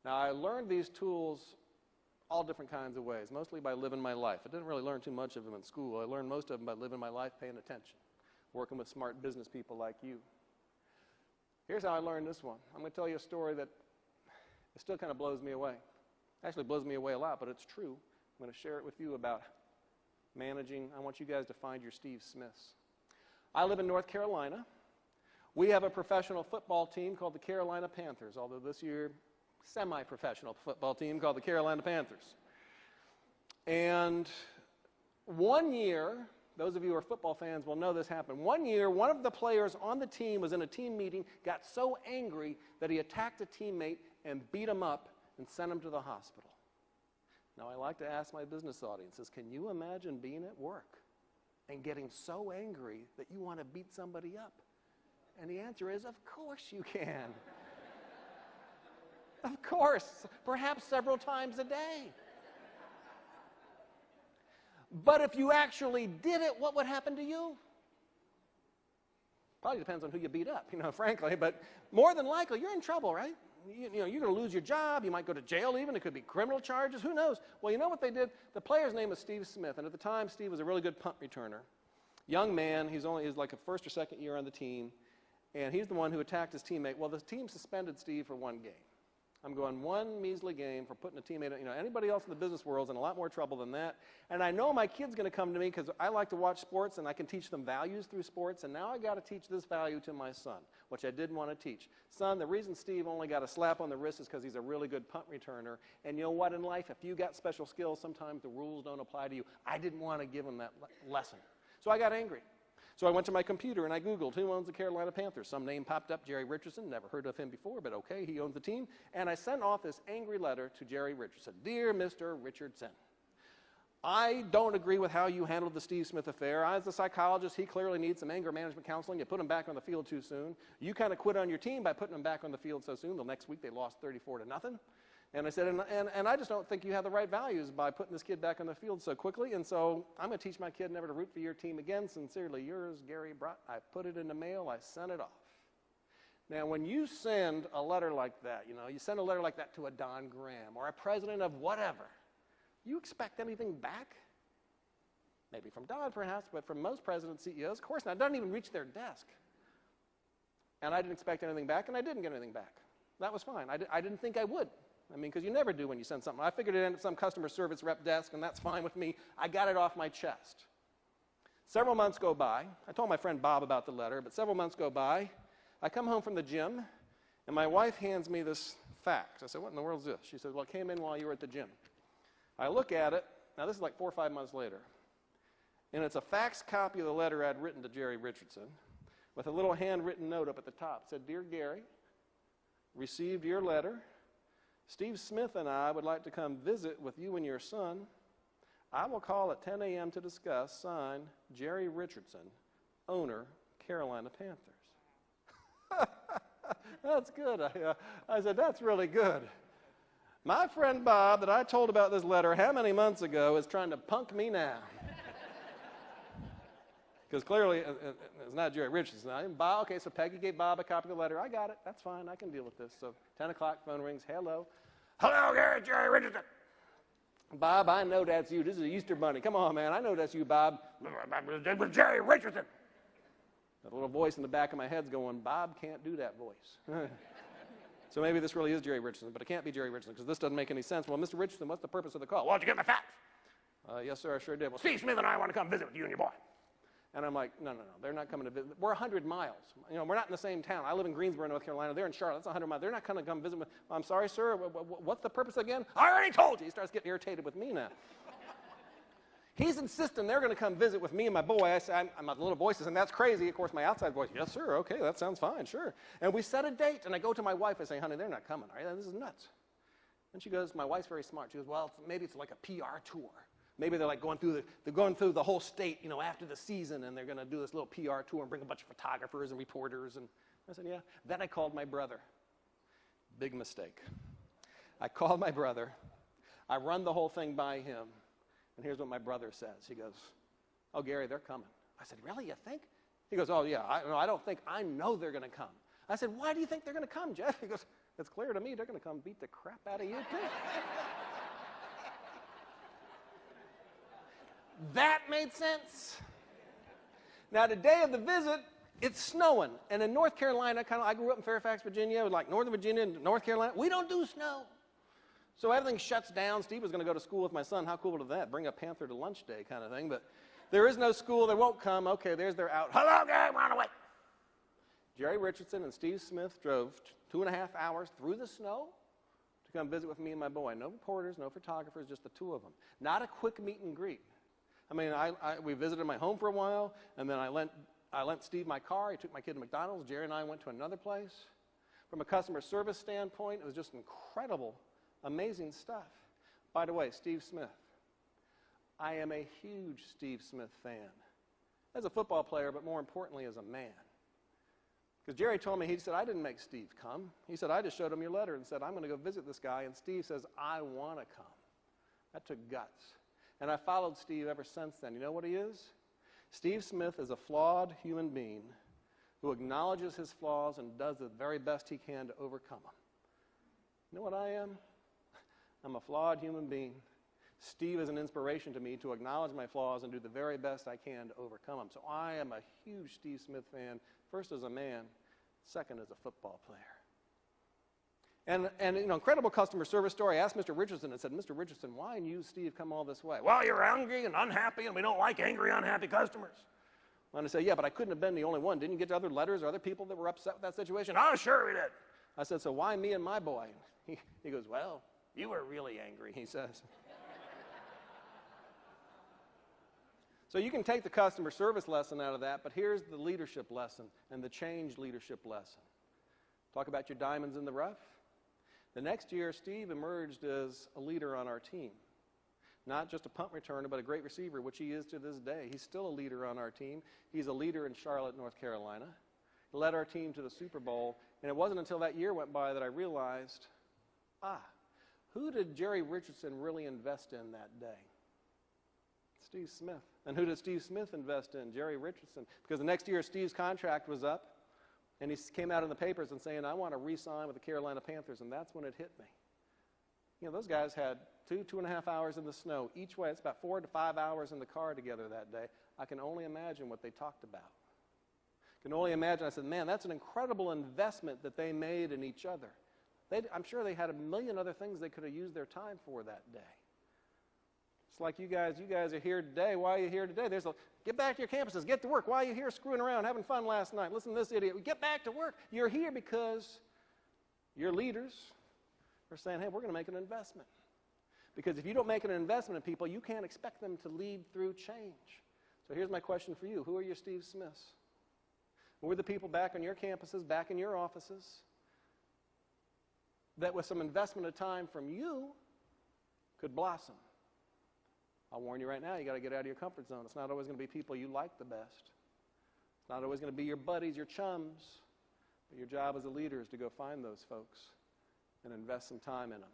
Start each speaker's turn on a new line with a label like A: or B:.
A: Now, I learned these tools all different kinds of ways, mostly by living my life. I didn't really learn too much of them in school. I learned most of them by living my life, paying attention, working with smart business people like you. Here's how I learned this one. I'm going to tell you a story that it still kind of blows me away. Actually, blows me away a lot, but it's true. I'm going to share it with you about managing. I want you guys to find your Steve Smiths. I live in North Carolina. We have a professional football team called the Carolina Panthers, although this year, semi-professional football team called the Carolina Panthers. And one year, those of you who are football fans will know this happened. One year, one of the players on the team was in a team meeting, got so angry that he attacked a teammate and beat him up and sent him to the hospital. Now, I like to ask my business audiences, can you imagine being at work and getting so angry that you want to beat somebody up? And the answer is, of course you can. Of course, perhaps several times a day. But if you actually did it, what would happen to you? Probably depends on who you beat up, frankly, but more than likely, you're in trouble, right? You're going to lose your job. You might go to jail even. It could be criminal charges. Who knows? Well, you know what they did? The player's name was Steve Smith, and at the time, Steve was a really good punt returner. Young man. He's like a first or second year on the team, and he's the one who attacked his teammate. Well, the team suspended Steve for one game. I'm going one measly game for putting a teammate, anybody else in the business world is in a lot more trouble than that. And I know my kid's going to come to me because I like to watch sports and I can teach them values through sports, and now I got to teach this value to my son, which I didn't want to teach. Son, the reason Steve only got a slap on the wrist is because he's a really good punt returner. And you know what in life? If you got special skills, sometimes the rules don't apply to you. I didn't want to give him that lesson. So I got angry. So I went to my computer and I Googled, who owns the Carolina Panthers? Some name popped up, Jerry Richardson. Never heard of him before, but okay, he owns the team. And I sent off this angry letter to Jerry Richardson. Dear Mr. Richardson, I don't agree with how you handled the Steve Smith affair. As a psychologist, he clearly needs some anger management counseling. You put him back on the field too soon. You kind of quit on your team by putting him back on the field so soon. The next week they lost 34-0. And I said, and I just don't think you have the right values by putting this kid back on the field so quickly, and so I'm going to teach my kid never to root for your team again. Sincerely yours, Gary Bradt. I put it in the mail. I sent it off. Now, when you send a letter like that, you send a letter like that to a Don Graham or a president of whatever, you expect anything back? Maybe from Don, perhaps, but from most presidents, CEOs, of course not. It doesn't even reach their desk. And I didn't expect anything back, and I didn't get anything back. That was fine. I didn't think I would. Because you never do when you send something. I figured it'd end at some customer service rep desk, and that's fine with me. I got it off my chest. Several months go by. I told my friend Bob about the letter, but several months go by. I come home from the gym, and my wife hands me this fax. I said, what in the world is this? She said, well, it came in while you were at the gym. I look at it. Now, this is like 4 or 5 months later. And it's a fax copy of the letter I'd written to Jerry Richardson with a little handwritten note up at the top. It said, Dear Gary, received your letter. Steve Smith and I would like to come visit with you and your son. I will call at 10 a.m. to discuss. Signed, Jerry Richardson, owner, Carolina Panthers. That's good. I said, that's really good. My friend Bob that I told about this letter how many months ago is trying to punk me now. Because clearly it's not Jerry Richardson. Bob, okay, so Peggy gave Bob a copy of the letter. I got it. That's fine. I can deal with this. So 10 o'clock, phone rings. Hello. Hello, Gary, Jerry Richardson. Bob, I know that's you. This is the Easter Bunny. Come on, man. I know that's you, Bob. It was Jerry Richardson. That little voice in the back of my head's going, Bob can't do that voice. So maybe this really is Jerry Richardson, but it can't be Jerry Richardson because this doesn't make any sense. Well, Mr. Richardson, what's the purpose of the call? Well, did you get my fax? Yes, sir, I sure did. Well, Steve Smith and I want to come visit with you and your boy. And I'm like, no, they're not coming to visit. We're 100 miles. We're not in the same town. I live in Greensboro, North Carolina. They're in Charlotte. That's 100 miles. They're not going to come visit me. I'm sorry, sir. What's the purpose again? I already told you. He starts getting irritated with me now. He's insisting they're going to come visit with me and my boy. I say, my little voice is, and that's crazy. Of course, my outside voice, yes, sir. Okay, that sounds fine, sure. And we set a date, and I go to my wife. I say, honey, they're not coming. All right? This is nuts. And she goes, my wife's very smart. She goes, well, maybe it's like a PR tour. Maybe they're like going through the whole state, after the season, and they're going to do this little PR tour and bring a bunch of photographers and reporters. And I said, yeah. Then I called my brother. Big mistake. I called my brother. I run the whole thing by him. And here's what my brother says. He goes, oh, Gary, they're coming. I said, really, you think? He goes, oh, yeah, I don't think. I know they're going to come. I said, why do you think they're going to come, Jeff? He goes, it's clear to me they're going to come beat the crap out of you, too. That made sense. Now, the day of the visit, it's snowing. And in North Carolina, I grew up in Fairfax, Virginia, like Northern Virginia and North Carolina. We don't do snow. So everything shuts down. Steve was going to go to school with my son. How cool is that? Bring a panther to lunch day kind of thing. But there is no school. They won't come. Okay, there's their out. Hello, gang, run away. Jerry Richardson and Steve Smith drove 2.5 hours through the snow to come visit with me and my boy. No reporters, no photographers, just the two of them. Not a quick meet and greet. I mean, we visited my home for a while, and then I lent Steve my car. He took my kid to McDonald's. Jerry and I went to another place. From a customer service standpoint, it was just incredible, amazing stuff. By the way, Steve Smith. I am a huge Steve Smith fan. As a football player, but more importantly as a man. Because Jerry told me, he said, I didn't make Steve come. He said, I just showed him your letter and said, I'm going to go visit this guy. And Steve says, I want to come. That took guts. And I followed Steve ever since then. You know what he is? Steve Smith is a flawed human being who acknowledges his flaws and does the very best he can to overcome them. You know what I am? I'm a flawed human being. Steve is an inspiration to me to acknowledge my flaws and do the very best I can to overcome them. So I am a huge Steve Smith fan, first as a man, second as a football player. And incredible customer service story. I asked Mr. Richardson and said, Mr. Richardson, why did you, Steve, come all this way? Well, you're angry and unhappy, and we don't like angry, unhappy customers. And I said, yeah, but I couldn't have been the only one. Didn't you get other letters or other people that were upset with that situation? Oh, sure we did. I said, so why me and my boy? He goes, well, you were really angry, he says. So you can take the customer service lesson out of that, but here's the leadership lesson and the change leadership lesson. Talk about your diamonds in the rough. The next year, Steve emerged as a leader on our team. Not just a punt returner, but a great receiver, which he is to this day. He's still a leader on our team. He's a leader in Charlotte, North Carolina. He led our team to the Super Bowl, and it wasn't until that year went by that I realized, who did Jerry Richardson really invest in that day? Steve Smith. And who did Steve Smith invest in? Jerry Richardson. Because the next year, Steve's contract was up, and he came out in the papers and saying, I want to re-sign with the Carolina Panthers, and that's when it hit me. You know, those guys had 2.5 hours in the snow each way. It's about 4 to 5 hours in the car together that day. I can only imagine what they talked about. I can only imagine. I said, man, that's an incredible investment that they made in each other. I'm sure they had a million other things they could have used their time for that day. It's like you guys are here today. Why are you here today? Get back to your campuses. Get to work. Why are you here screwing around, having fun last night? Listen to this idiot. Get back to work. You're here because your leaders are saying, hey, we're going to make an investment. Because if you don't make an investment in people, you can't expect them to lead through change. So here's my question for you. Who are your Steve Smiths? Who are the people back on your campuses, back in your offices, that with some investment of time from you could blossom? I'll warn you right now, you got to get out of your comfort zone. It's not always going to be people you like the best. It's not always going to be your buddies, your chums. But your job as a leader is to go find those folks and invest some time in them.